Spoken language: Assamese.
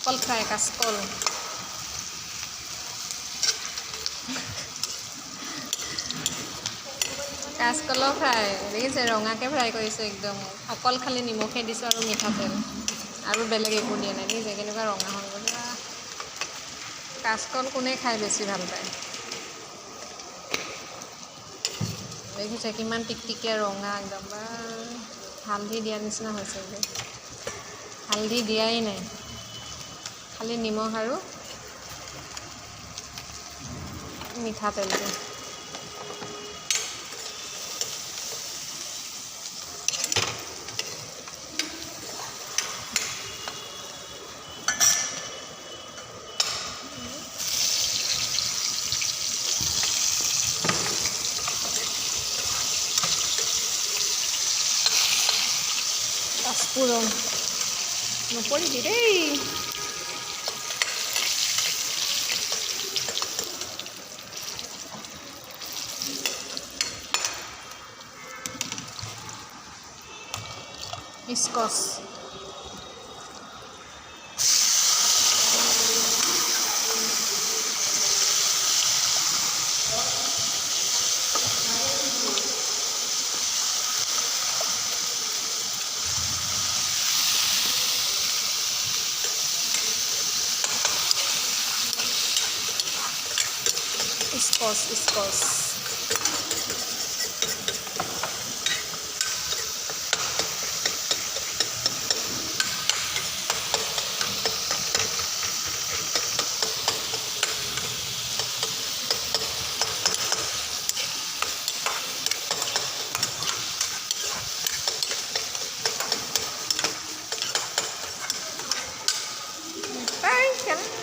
কল ফ্ৰাই, কাঁচকল। কাঁচকলৰ ফ্ৰাই দেখিছে, ৰঙাকৈ ফ্ৰাই কৰিছোঁ একদম। অকল খালি নিমখে দিছোঁ আৰু মিঠাতেল, আৰু বেলেগ একো দিয়া নাই। দেখিছে কেনেকুৱা ৰঙা হৈ গ'ল। কাঁচকল কোনে খাই বেছি ভাল পায়? দেখিছে কিমান টিকটিকীয়া ৰঙা একদম। বা হালধি দিয়া নিচিনা হৈছে একদম। হালধি দিয়াই নাই, খালি নিমখ আৰু মিঠাতেলটো। পাঁচফোৰণ নপৰিবি দেই। Scotch, Scotch, Scotch. Bye.